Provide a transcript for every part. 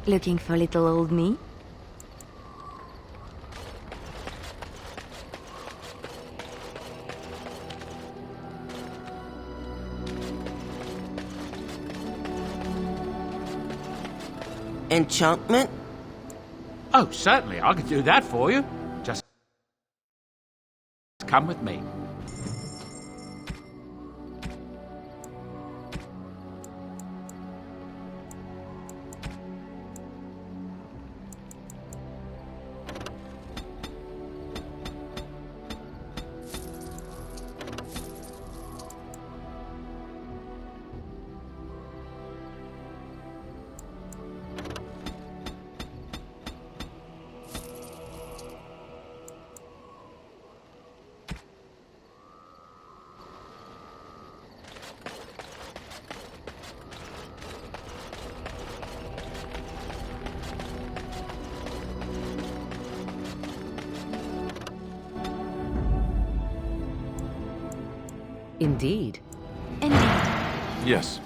Looking for little old me? Enchantment? Oh, certainly, I could do that for you. Just come with me. Indeed. Yes.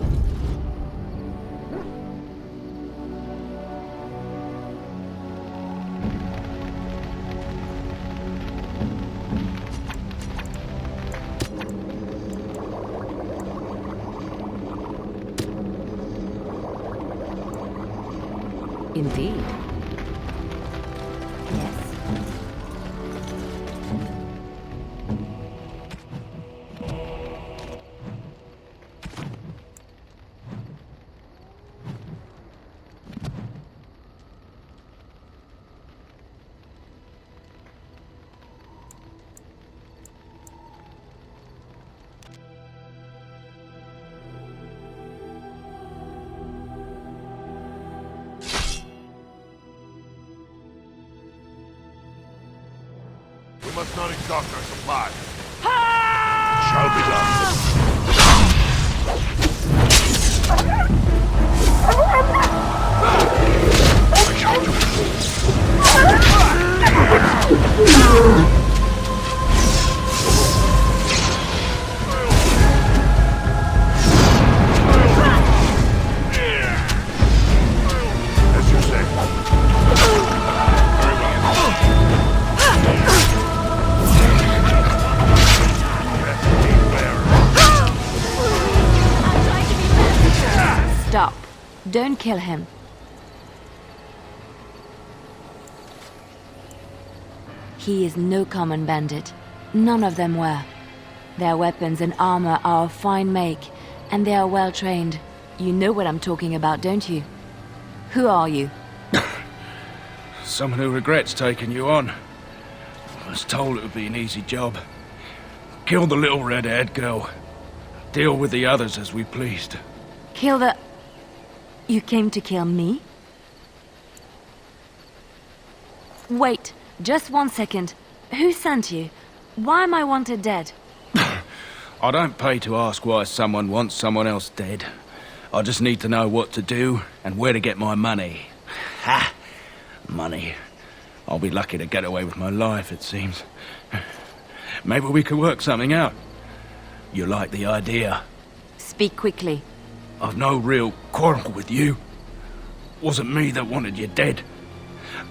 Indeed. Yes. We must not exhaust our supply. Shall be done. I shall do it. As you say. Very well. Stop. Don't kill him. He is no common bandit. None of them were. Their weapons and armor are of fine make, and they are well trained. You know what I'm talking about, don't you? Who are you? Someone who regrets taking you on. I was told it would be an easy job. Kill the little red-haired girl. Deal with the others as we pleased. Kill the... You came to kill me? Wait, just 1 second. Who sent you? Why am I wanted dead? I don't pay to ask why someone wants someone else dead. I just need to know what to do and where to get my money. Ha! Money. I'll be lucky to get away with my life, it seems. Maybe we could work something out. You like the idea? Speak quickly. I've no real quarrel with you. Wasn't me that wanted you dead.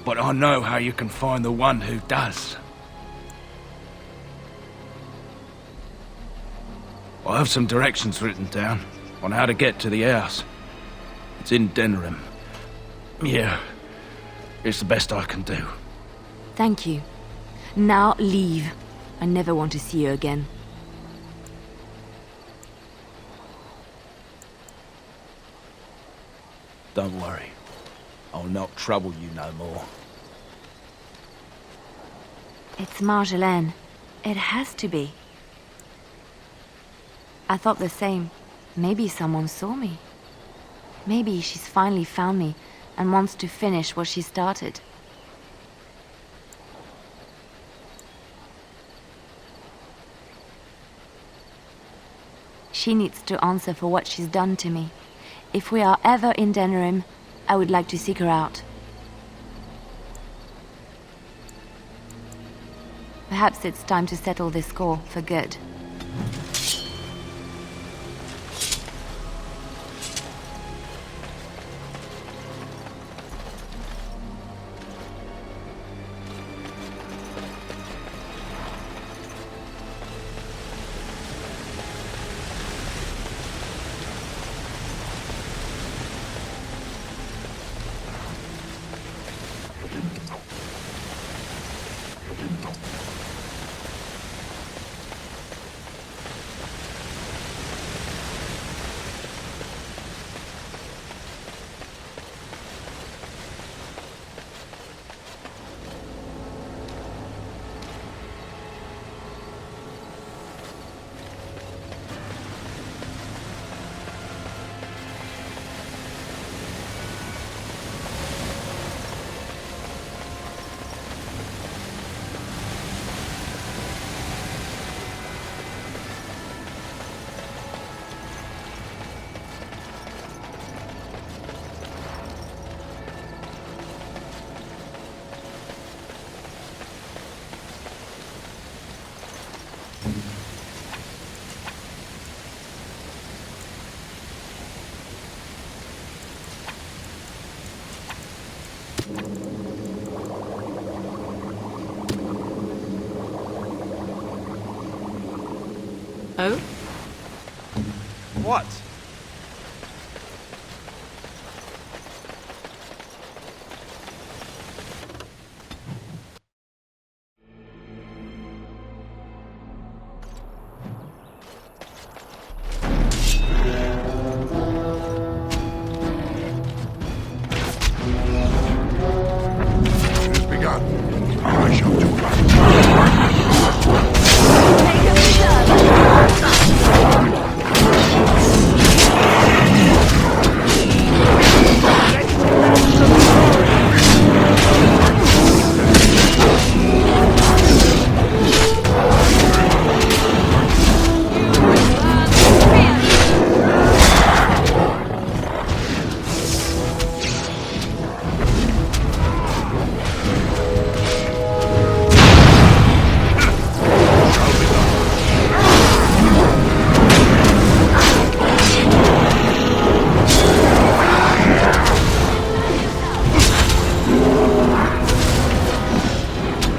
But I know how you can find the one who does. I have some directions written down on how to get to the house. It's in Denerim. Yeah, it's the best I can do. Thank you. Now leave. I never want to see you again. Don't worry. I'll not trouble you no more. It's Marjolaine. It has to be. I thought the same. Maybe someone saw me. Maybe she's finally found me and wants to finish what she started. She needs to answer for what she's done to me. If we are ever in Denerim, I would like to seek her out. Perhaps it's time to settle this score for good. Oh? What? It has begun. I shall do right.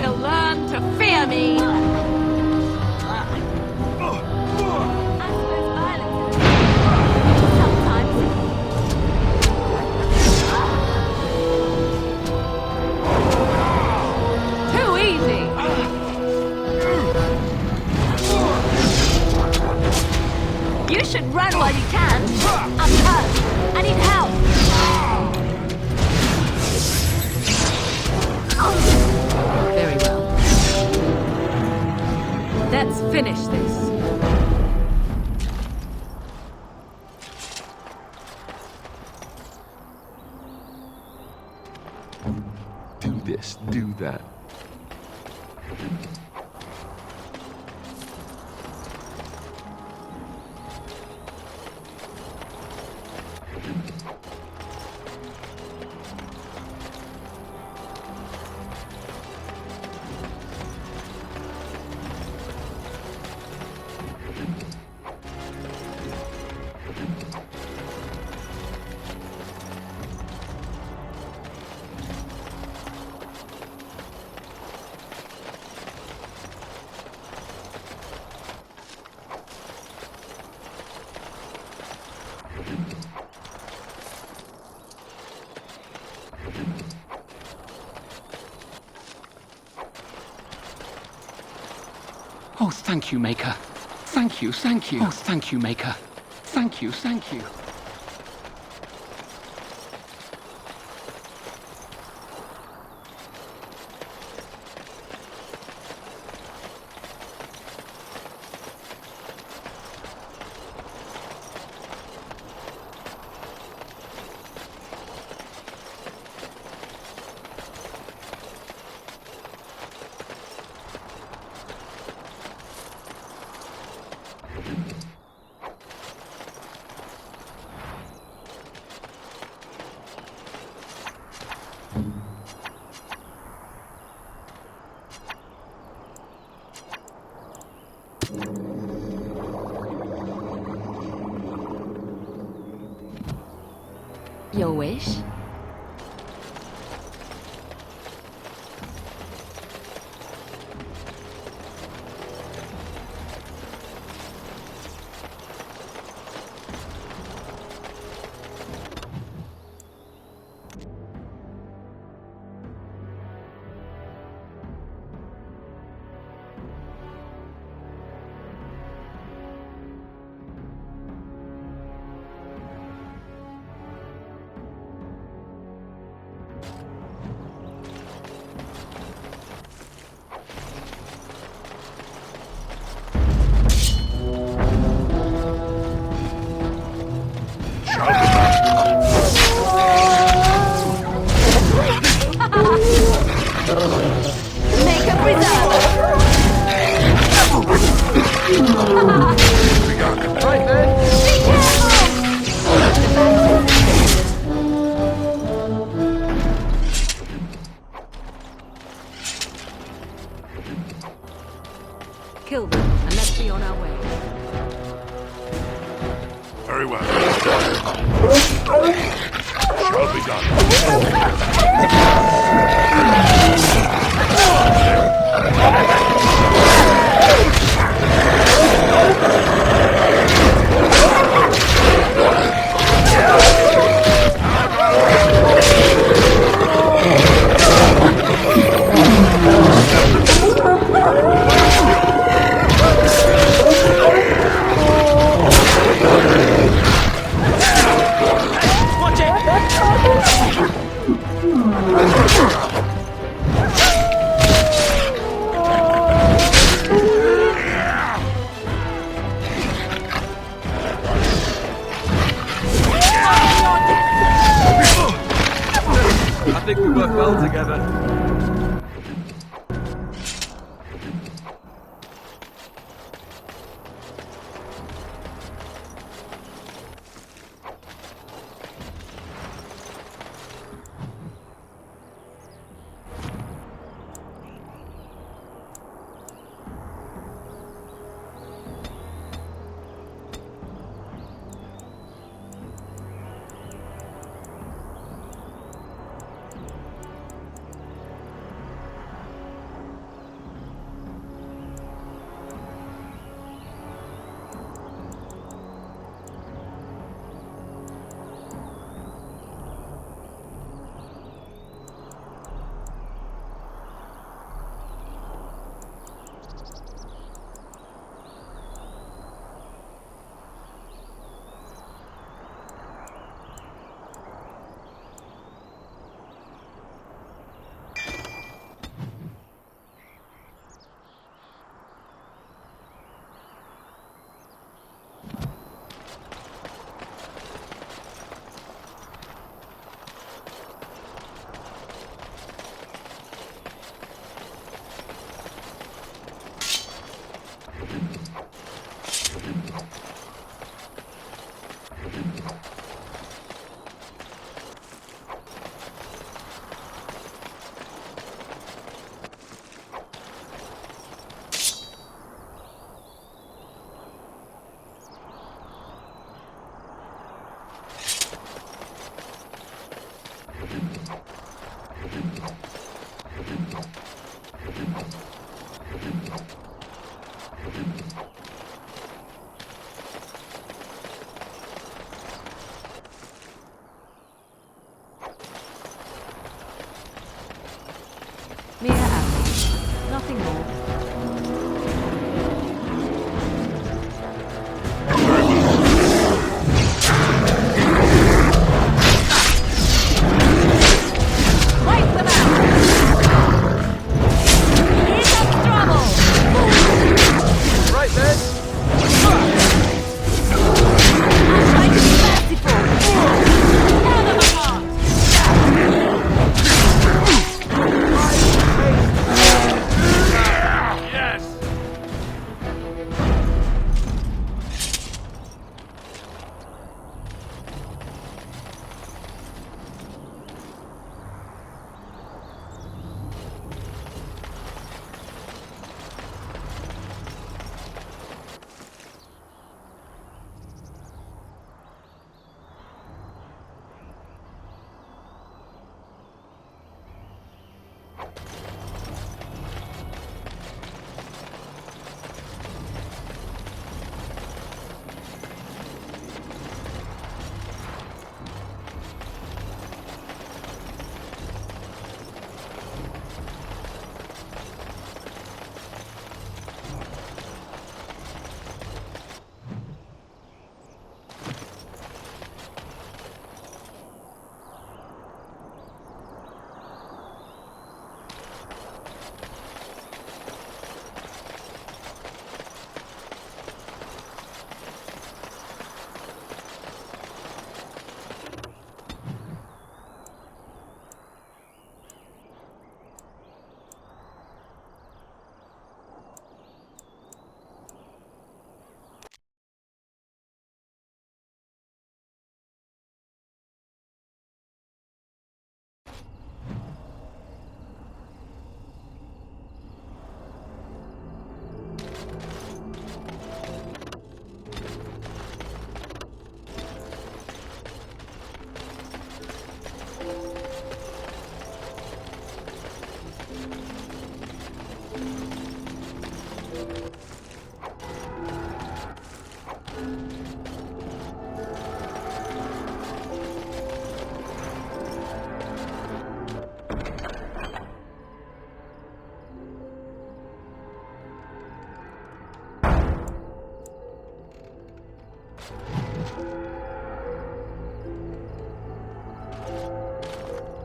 You'll learn to fear me! Too easy! You should run while you can. I'm hurt. I need help. Very well. Let's finish this. Do this, do that. Oh, thank you, Maker. Thank you, thank you. Oh, thank you, Maker. Thank you, thank you. Your wish? Make a preserve! Right then! Be careful! Kill them. and let's be on our way. Very well. Shall be I think we work well together.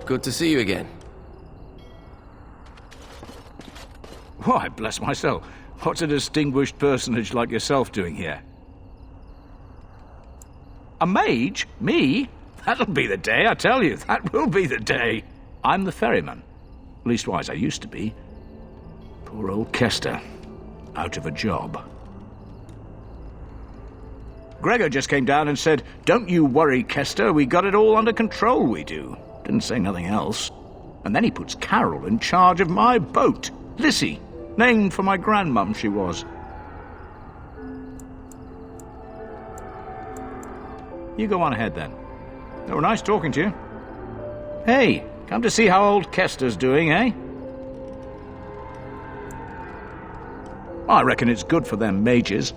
good to see you again. Why, bless my soul. What's a distinguished personage like yourself doing here? A mage? Me? That'll be the day, I tell you. That will be the day. I'm the ferryman. Leastwise, I used to be. Poor old Kester. Out of a job. Gregor just came down and said, "Don't you worry, Kester, we got it all under control, we do." Didn't say nothing else. And then he puts Carol in charge of my boat. Lissy, named for my grandmum she was. You go on ahead then. They were nice talking to you. Hey, come to see how old Kester's doing, eh? I reckon it's good for them mages.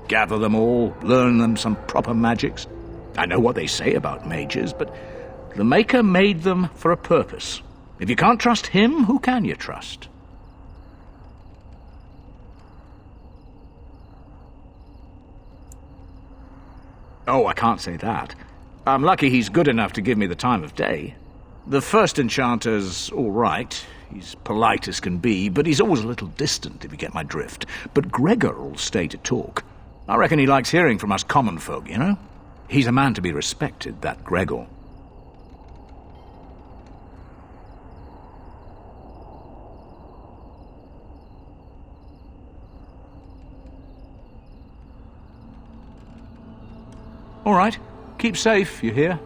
Gather them all, learn them some proper magics. I know what they say about mages, but the Maker made them for a purpose. If you can't trust him, who can you trust? Oh, I can't say that. I'm lucky he's good enough to give me the time of day. The first enchanter's all right. He's polite as can be, but he's always a little distant, if you get my drift. But Gregor'll stay to talk. I reckon he likes hearing from us common folk, you know? He's a man to be respected, that Gregor. All right. Keep safe, you hear?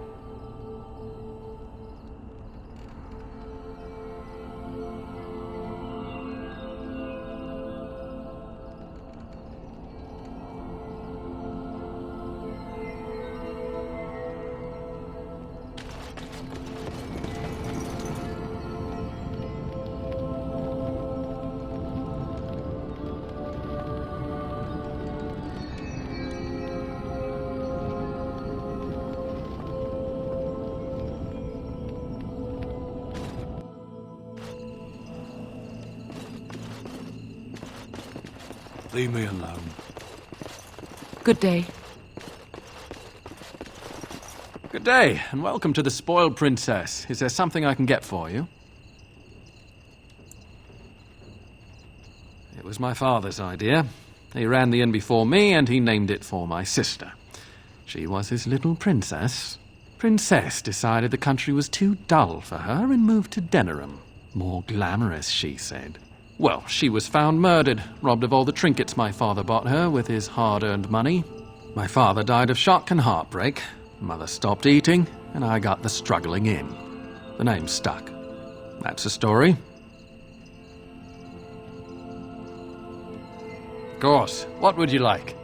Leave me alone. Good day. Good day, and welcome to the Spoiled Princess. Is there something I can get for you? It was my father's idea. He ran the inn before me, and he named it for my sister. She was his little princess. Princess decided the country was too dull for her and moved to Denerim. More glamorous, she said. Well, she was found murdered, robbed of all the trinkets my father bought her with his hard-earned money. My father died of shock and heartbreak. Mother stopped eating, and I got the struggling inn. The name stuck. That's the story. Of course. What would you like?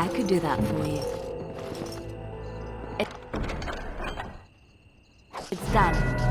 I could do that for you. It's done.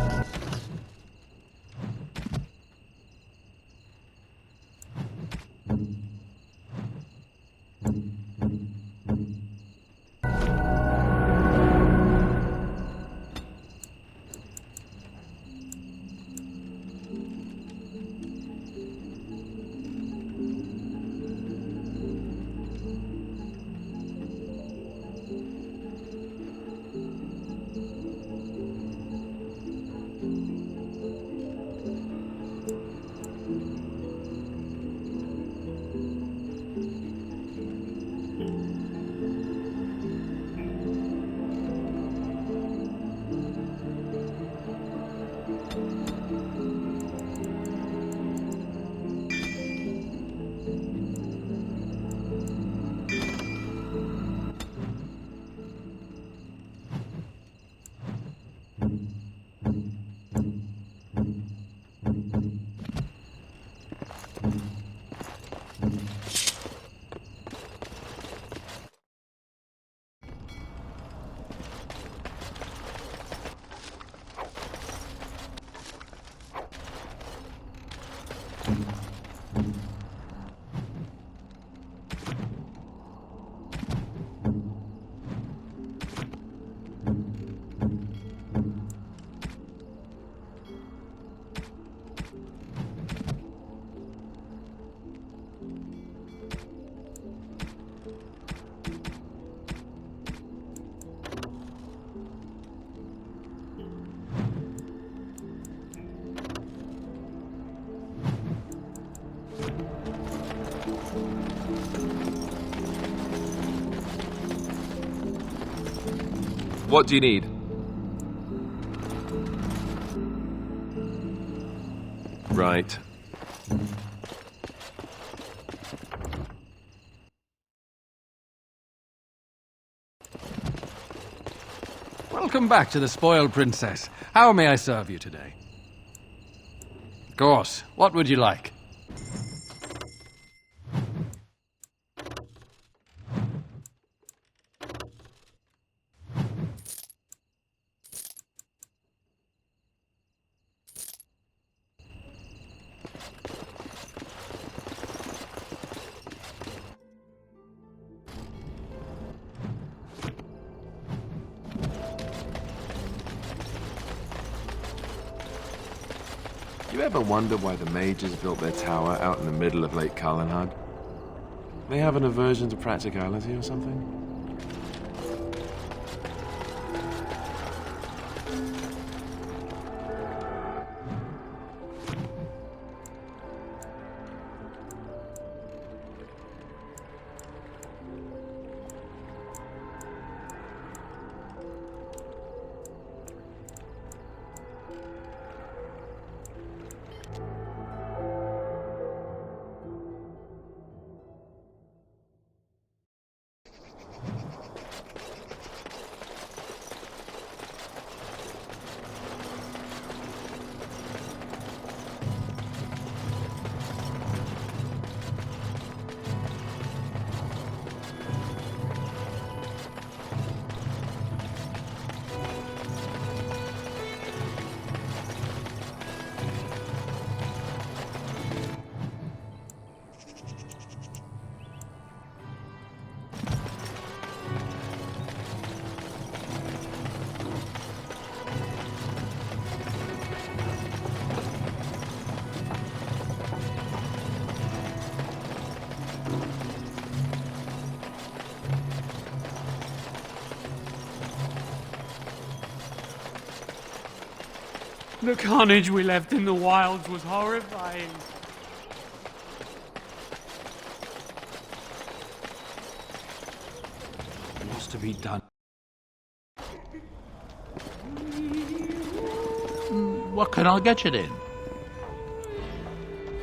What do you need? Right. Welcome back to the Spoiled Princess. How may I serve you today? Of course. What would you like? You ever wonder why the mages built their tower out in the middle of Lake Kalanhad? They have an aversion to practicality or something? The carnage we left in the wilds was horrifying. What's to be done? What can I get you then?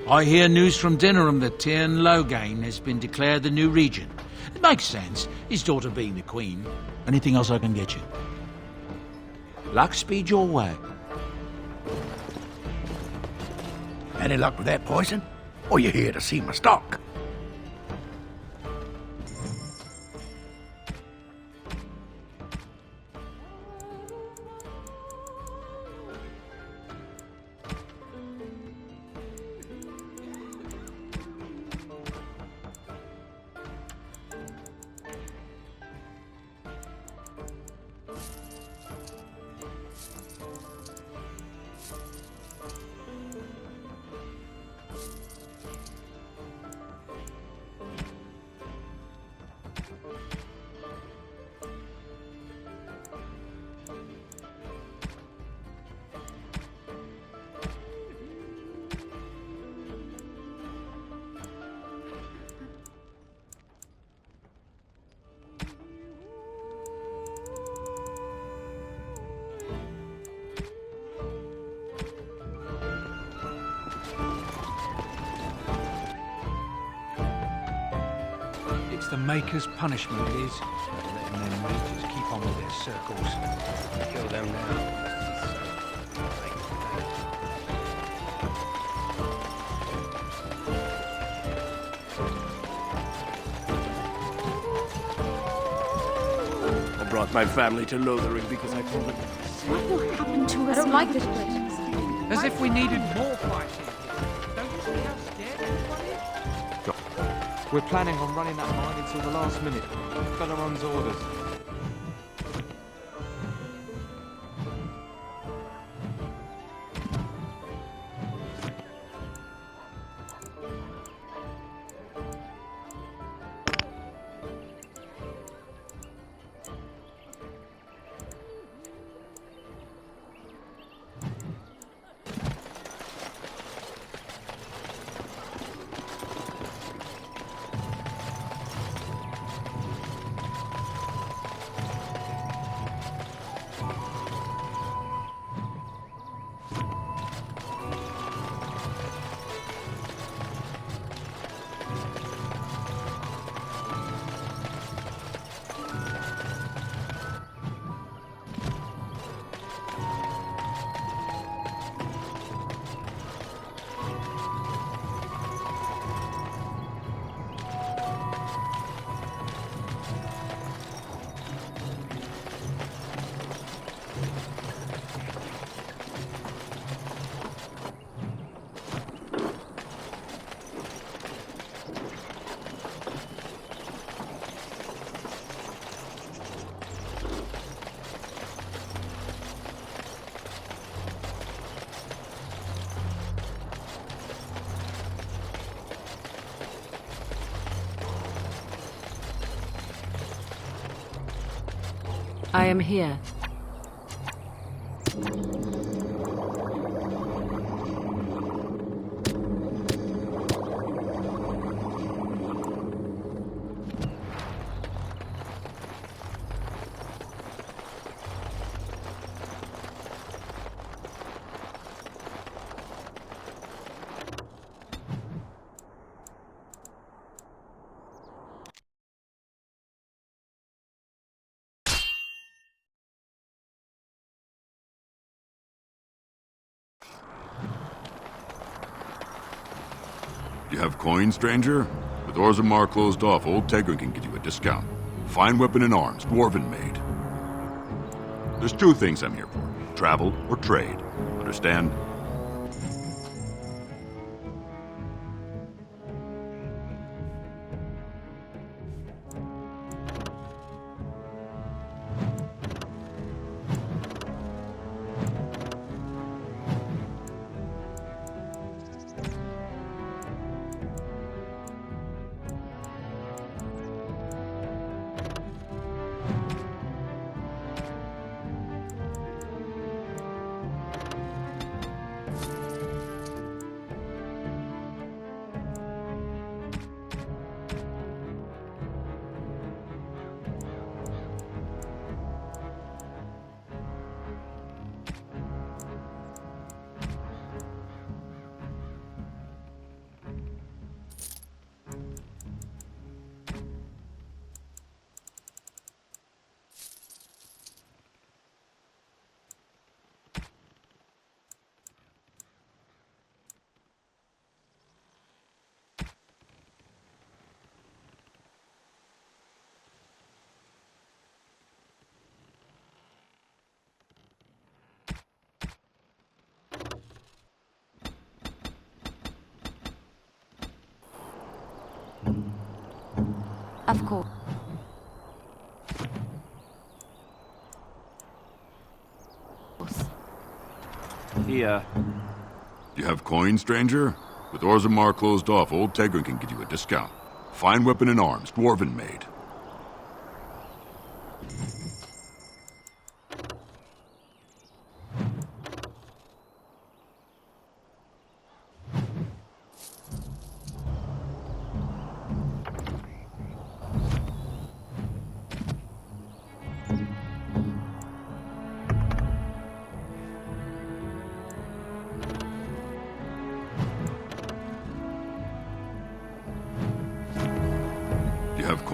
I hear news from Dinnerham that Tyrn Loghain has been declared the new regent. It makes sense, his daughter being the queen. Anything else I can get you? Luck speed your way. Any luck with that poison? Or you here to see my stock? It's the Maker's punishment, it is. Letting them Makers keep on with their circles. Kill them now. I brought my family to Lothering because I told them. What will happen to us? I don't like this place. As if we needed more fighting here. Don't you see how scared everybody is? We're planning on running that mine until the last minute. Felaron's orders. I am here. You have coin, stranger? With Orzammar closed off, Old Tegrin can give you a discount. Fine weapon and arms, dwarven made. There's two things I'm here for. Travel or trade. Understand? Of course. Here. You have coin, stranger? With Orzammar closed off, Old Tegrin can give you a discount. Fine weapon and arms, dwarven made.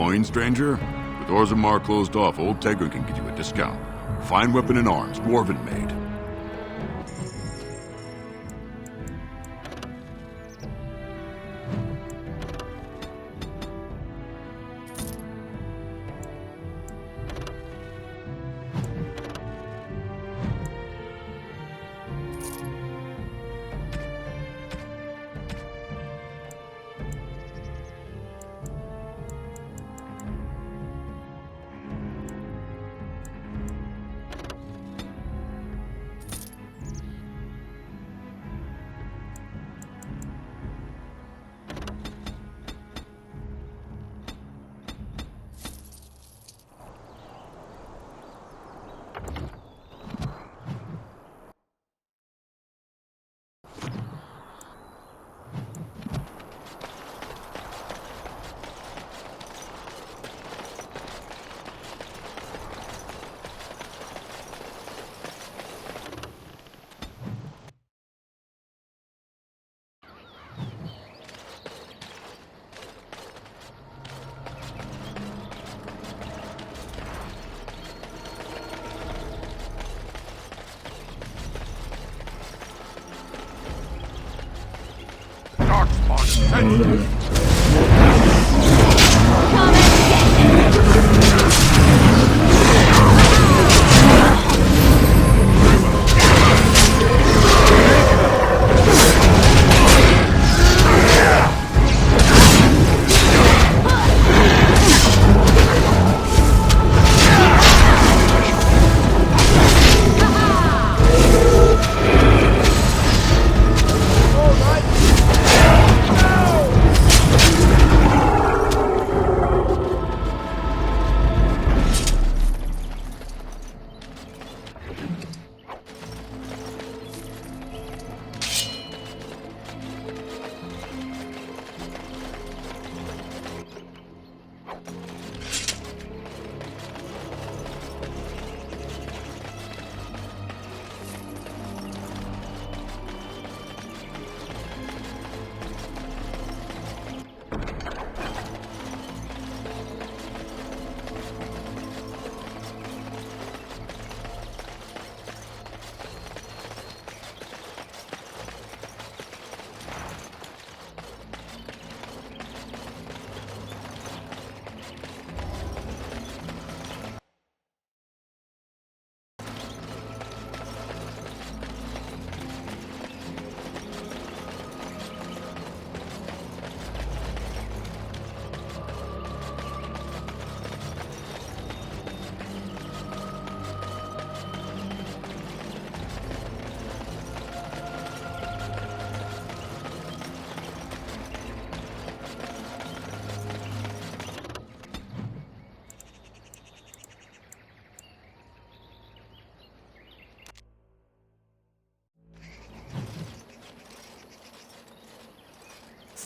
coin, stranger? With Orzammar closed off, old Tegrin can get you a discount. Fine weapon and arms, dwarven made.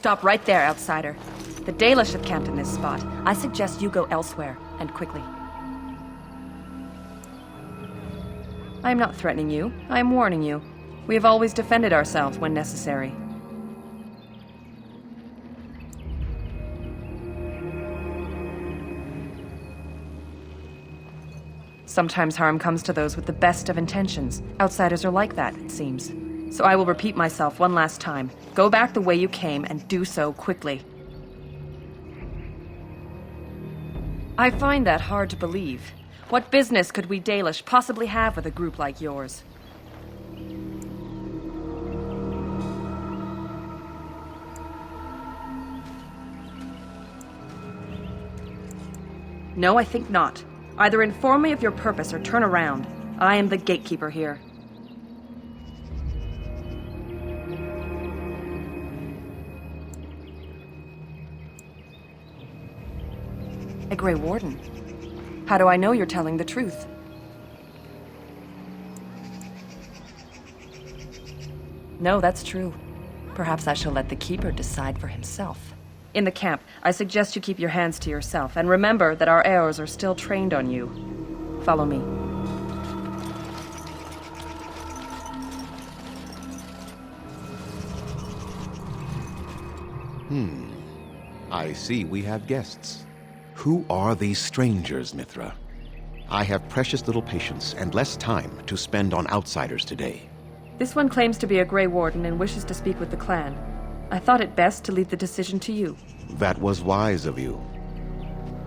Stop right there, outsider. The Dalish have camped in this spot. I suggest you go elsewhere, and quickly. I am not threatening you. I am warning you. We have always defended ourselves when necessary. Sometimes harm comes to those with the best of intentions. Outsiders are like that, it seems. So I will repeat myself one last time. Go back the way you came, and do so quickly. I find that hard to believe. What business could we Dalish possibly have with a group like yours? No, I think not. Either inform me of your purpose or turn around. I am the gatekeeper here. A Grey Warden? How do I know you're telling the truth? No, that's true. Perhaps I shall let the Keeper decide for himself. In the camp, I suggest you keep your hands to yourself, and remember that our Eos are still trained on you. Follow me. I see we have guests. Who are these strangers, Mithra? I have precious little patience and less time to spend on outsiders today. This one claims to be a Grey Warden and wishes to speak with the clan. I thought it best to leave the decision to you. That was wise of you.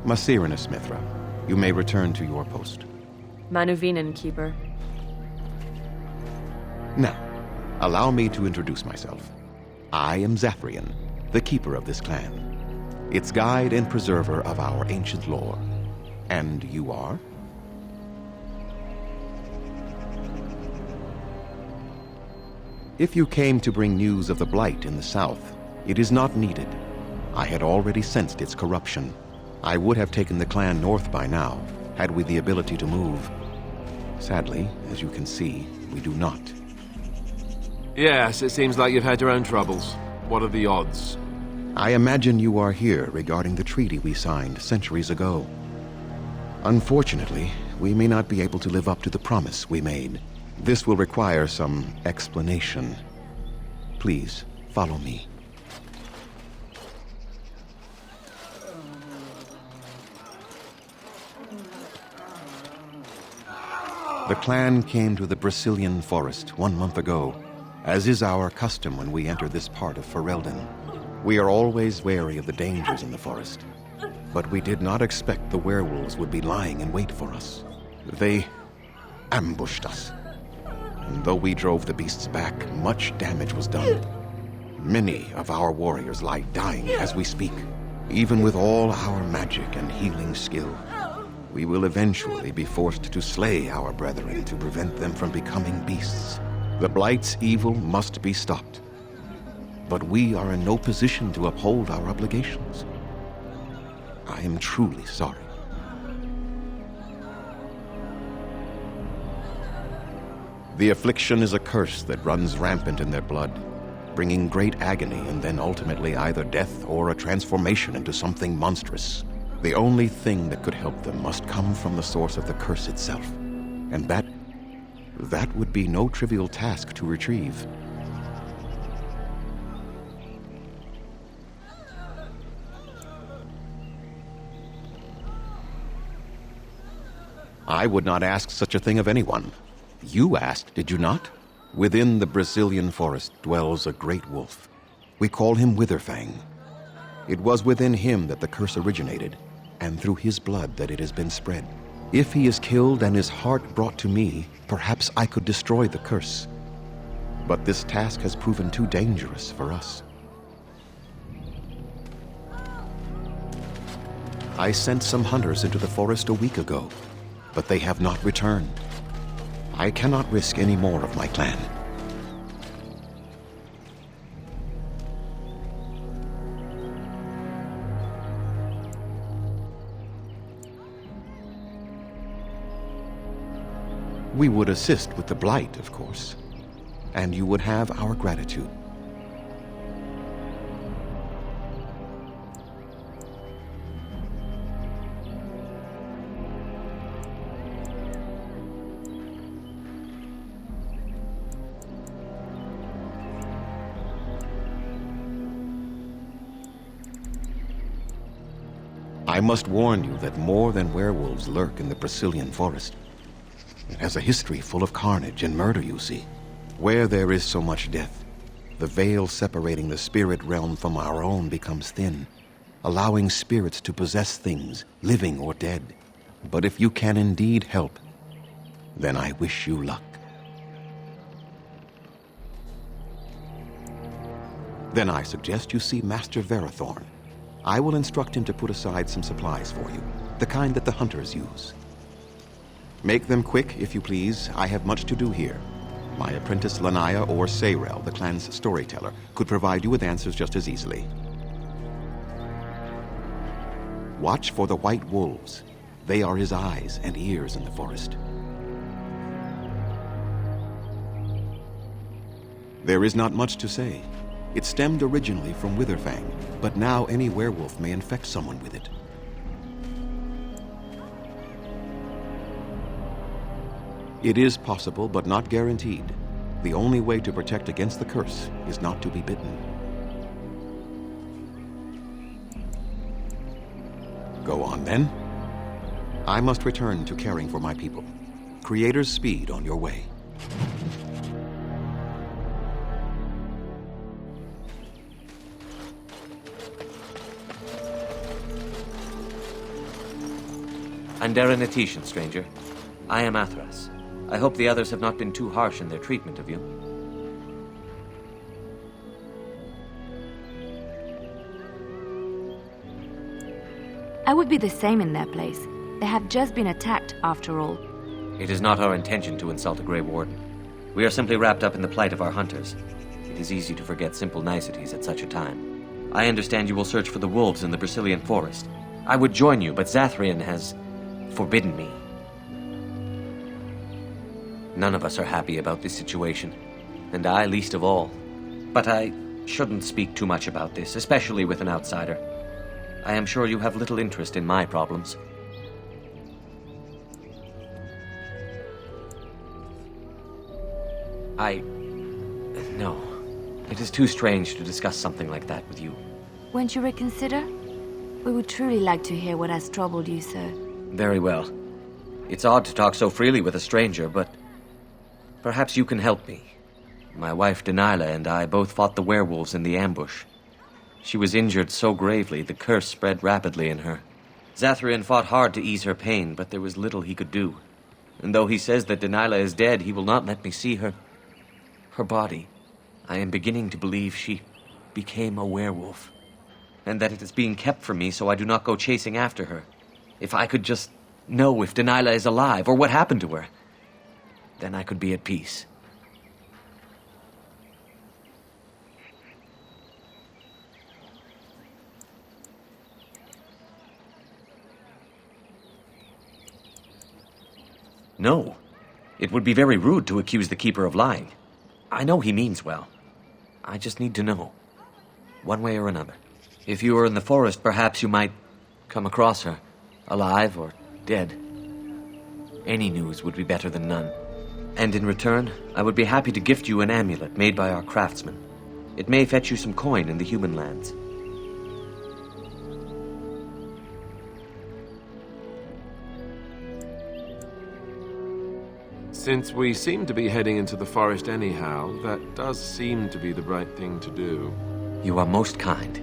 Macirinus, Mithra, you may return to your post. Manuvinen, Keeper. Now, allow me to introduce myself. I am Zathrian, the keeper of this clan, its guide and preserver of our ancient lore. And you are? If you came to bring news of the Blight in the south, it is not needed. I had already sensed its corruption. I would have taken the clan north by now, had we the ability to move. Sadly, as you can see, we do not. Yes, it seems like you've had your own troubles. What are the odds? I imagine you are here regarding the treaty we signed centuries ago. Unfortunately, we may not be able to live up to the promise we made. This will require some explanation. Please, follow me. The clan came to the Brecilian forest 1 month ago, as is our custom when we enter this part of Ferelden. We are always wary of the dangers in the forest, but we did not expect the werewolves would be lying in wait for us. They ambushed us. And though we drove the beasts back, much damage was done. Many of our warriors lie dying as we speak. Even with all our magic and healing skill, we will eventually be forced to slay our brethren to prevent them from becoming beasts. The Blight's evil must be stopped. But we are in no position to uphold our obligations. I am truly sorry. The affliction is a curse that runs rampant in their blood, bringing great agony and then ultimately either death or a transformation into something monstrous. The only thing that could help them must come from the source of the curse itself. And that would be no trivial task to retrieve. I would not ask such a thing of anyone. You asked, did you not? Within the Brecilian forest dwells a great wolf. We call him Witherfang. It was within him that the curse originated, and through his blood that it has been spread. If he is killed and his heart brought to me, perhaps I could destroy the curse. But this task has proven too dangerous for us. I sent some hunters into the forest a week ago, but they have not returned. I cannot risk any more of my clan. We would assist with the Blight, of course, and you would have our gratitude. I must warn you that more than werewolves lurk in the Brecilian forest. It has a history full of carnage and murder, you see. Where there is so much death, the veil separating the spirit realm from our own becomes thin, allowing spirits to possess things, living or dead. But if you can indeed help, then I wish you luck. Then I suggest you see Master Verathorn. I will instruct him to put aside some supplies for you, the kind that the hunters use. Make them quick, if you please. I have much to do here. My apprentice Lanaya or Sayrel, the clan's storyteller, could provide you with answers just as easily. Watch for the white wolves. They are his eyes and ears in the forest. There is not much to say. It stemmed originally from Witherfang, but now any werewolf may infect someone with it. It is possible, but not guaranteed. The only way to protect against the curse is not to be bitten. go on, then. I must return to caring for my people. Creator's speed on your way. Andera Natishan, stranger. I am Athras. I hope the others have not been too harsh in their treatment of you. I would be the same in their place. They have just been attacked, after all. It is not our intention to insult a Grey Warden. We are simply wrapped up in the plight of our hunters. It is easy to forget simple niceties at such a time. I understand you will search for the wolves in the Brazilian forest. I would join you, but Zathrian has forbidden me. None of us are happy about this situation, and I least of all. But I shouldn't speak too much about this, especially with an outsider. I am sure you have little interest in my problems. No. It is too strange to discuss something like that with you. Won't you reconsider? We would truly like to hear what has troubled you, sir. Very well. It's odd to talk so freely with a stranger, but perhaps you can help me. My wife Denilah and I both fought the werewolves in the ambush. She was injured so gravely, the curse spread rapidly in her. Zathrian fought hard to ease her pain, but there was little he could do. And though he says that Denilah is dead, he will not let me see her body. I am beginning to believe she became a werewolf, and that it is being kept from me so I do not go chasing after her. If I could just know if Denilah is alive, or what happened to her, then I could be at peace. No. It would be very rude to accuse the Keeper of lying. I know he means well. I just need to know. One way or another. If you were in the forest, perhaps you might come across her, alive or dead. Any news would be better than none. And in return, I would be happy to gift you an amulet made by our craftsman. It may fetch you some coin in the human lands. Since we seem to be heading into the forest anyhow, that does seem to be the right thing to do. You are most kind.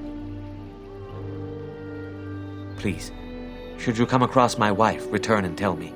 Please, should you come across my wife, return and tell me.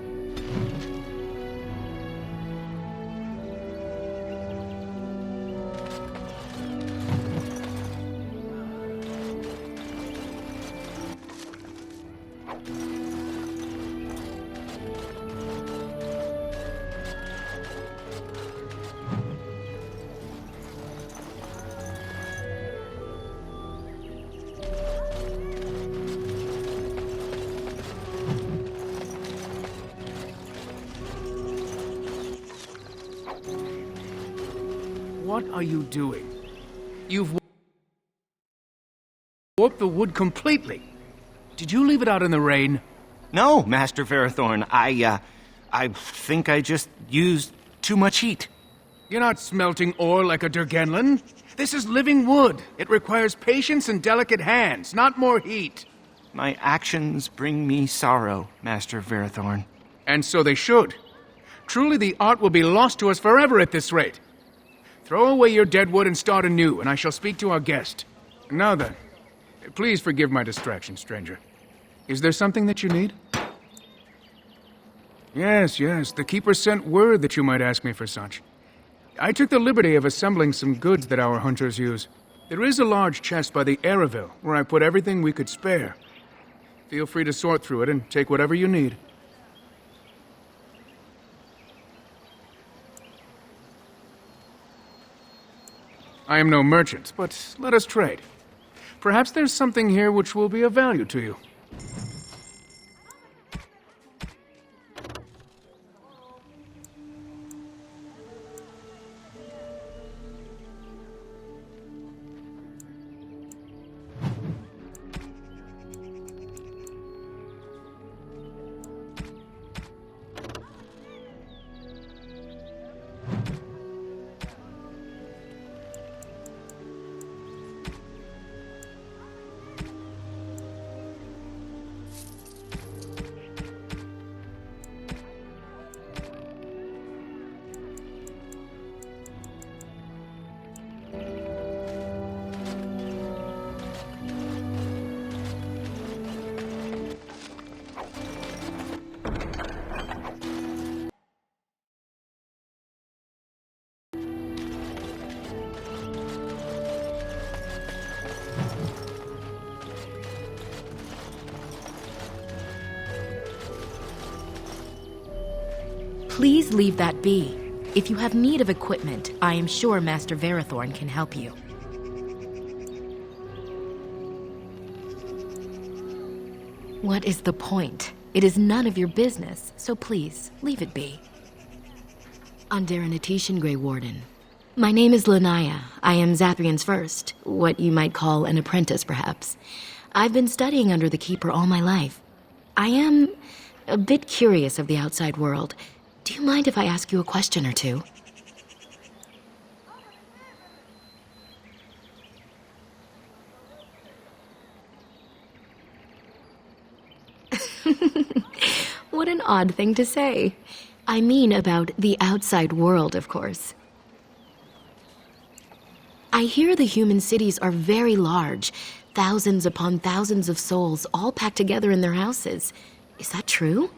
What are you doing? You've warped the wood completely. Did you leave it out in the rain? No, Master Ferrothorn. I think I just used too much heat. You're not smelting ore like a Durgenlin. This is living wood. It requires patience and delicate hands, not more heat. My actions bring me sorrow, Master Ferrothorn. And so they should. Truly the art will be lost to us forever at this rate. Throw away your dead wood and start anew, and I shall speak to our guest. Now then, please forgive my distraction, stranger. Is there something that you need? Yes, the Keeper sent word that you might ask me for such. I took the liberty of assembling some goods that our hunters use. There is a large chest by the Araville, where I put everything we could spare. Feel free to sort through it and take whatever you need. I am no merchant, but let us trade. Perhaps there's something here which will be of value to you. Please leave that be. If you have need of equipment, I am sure Master Verathorn can help you. What is the point? It is none of your business, so please, leave it be. Onderanitishan, Grey Warden. My name is Lanaya. I am Zathrian's first, what you might call an apprentice, perhaps. I've been studying under the Keeper all my life. I am a bit curious of the outside world. Do you mind if I ask you a question or two? What an odd thing to say. I mean about the outside world, of course. I hear the human cities are very large, thousands upon thousands of souls all packed together in their houses. Is that true?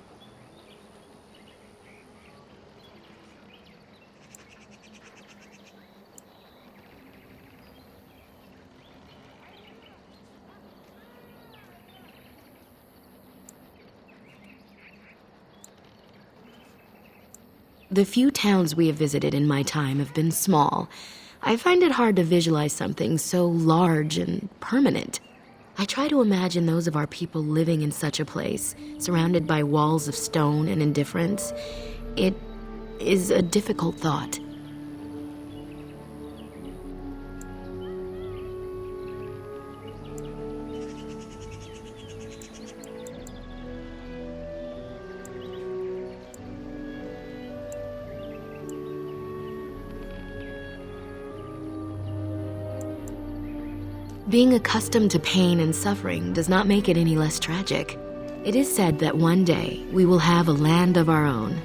The few towns we have visited in my time have been small. I find it hard to visualize something so large and permanent. I try to imagine those of our people living in such a place, surrounded by walls of stone and indifference. It is a difficult thought. Being accustomed to pain and suffering does not make it any less tragic. It is said that one day we will have a land of our own.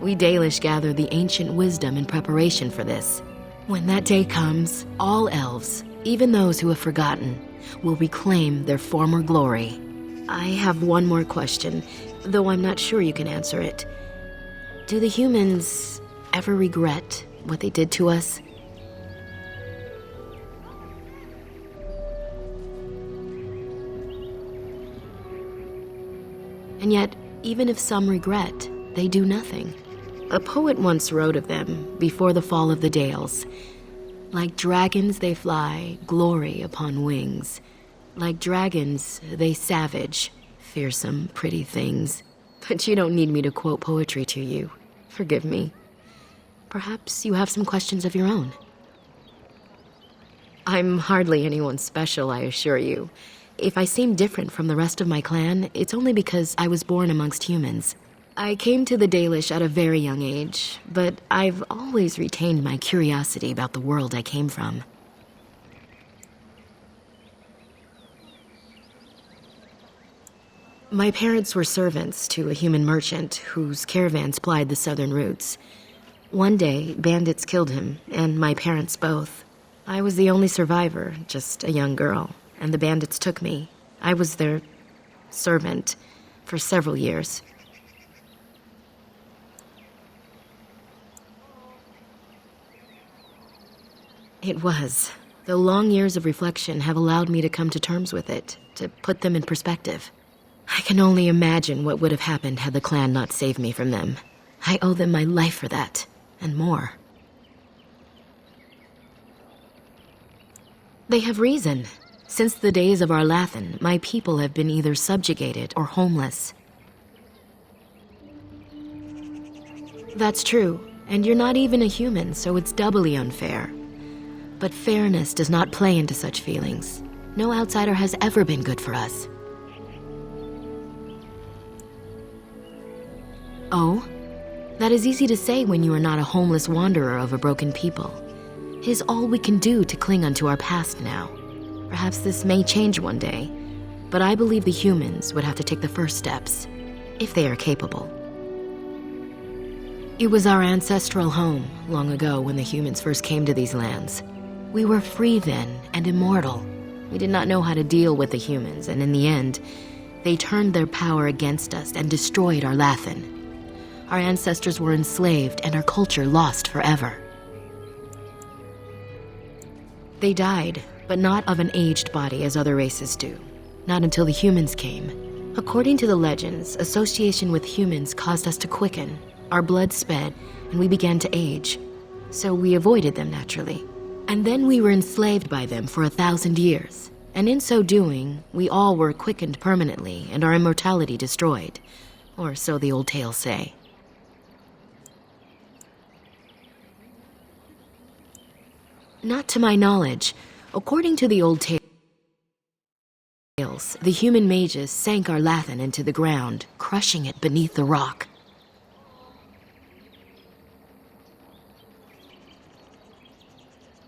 We Dalish gather the ancient wisdom in preparation for this. When that day comes, all elves, even those who have forgotten, will reclaim their former glory. I have one more question, though I'm not sure you can answer it. Do the humans ever regret what they did to us? And yet, even if some regret, they do nothing. A poet once wrote of them before the fall of the Dales. Like dragons they fly, glory upon wings. Like dragons, they savage, fearsome, pretty things. But you don't need me to quote poetry to you. Forgive me. Perhaps you have some questions of your own. I'm hardly anyone special, I assure you. If I seem different from the rest of my clan, it's only because I was born amongst humans. I came to the Dalish at a very young age, but I've always retained my curiosity about the world I came from. My parents were servants to a human merchant whose caravans plied the southern routes. One day, bandits killed him, and my parents both. I was the only survivor, just a young girl. And the bandits took me. I was their servant for several years. It was. The long years of reflection have allowed me to come to terms with it, to put them in perspective. I can only imagine what would have happened had the clan not saved me from them. I owe them my life for that, and more. They have reason. Since the days of Arlathan, my people have been either subjugated or homeless. That's true, and you're not even a human, so it's doubly unfair. But fairness does not play into such feelings. No outsider has ever been good for us. Oh? That is easy to say when you are not a homeless wanderer of a broken people. It is all we can do to cling unto our past now. Perhaps this may change one day, but I believe the humans would have to take the first steps, if they are capable. It was our ancestral home, long ago when the humans first came to these lands. We were free then, and immortal. We did not know how to deal with the humans, and in the end, they turned their power against us and destroyed Arlathan. Our ancestors were enslaved, and our culture lost forever. They died, but not of an aged body as other races do. Not until the humans came. According to the legends, association with humans caused us to quicken. Our blood sped, and we began to age. So we avoided them naturally. And then we were enslaved by them for 1,000 years. And in so doing, we all were quickened permanently and our immortality destroyed. Or so the old tales say. Not to my knowledge. According to the old tales, the human mages sank our Lathan into the ground, crushing it beneath the rock.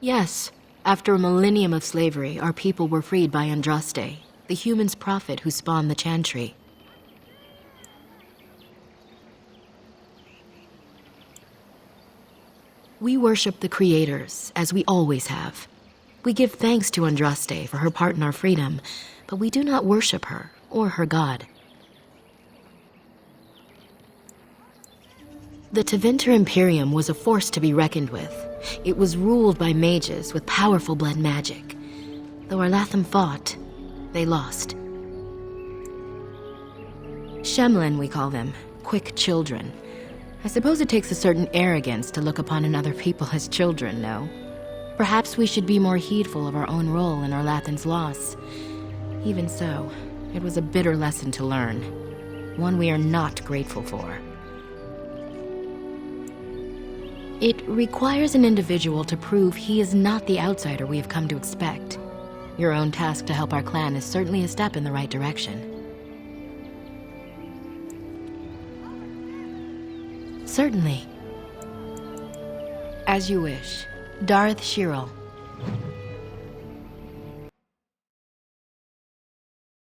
Yes, after a millennium of slavery, our people were freed by Andraste, the human's prophet who spawned the Chantry. We worship the creators, as we always have. We give thanks to Andraste for her part in our freedom, but we do not worship her or her god. The Tevinter Imperium was a force to be reckoned with. It was ruled by mages with powerful blood magic. Though our Latham fought, they lost. Shemlin, we call them, quick children. I suppose it takes a certain arrogance to look upon another people as children, no? Perhaps we should be more heedful of our own role in our Lathan's loss. Even so, it was a bitter lesson to learn. One we are not grateful for. It requires an individual to prove he is not the outsider we have come to expect. Your own task to help our clan is certainly a step in the right direction. Certainly. As you wish. Darth Shirel.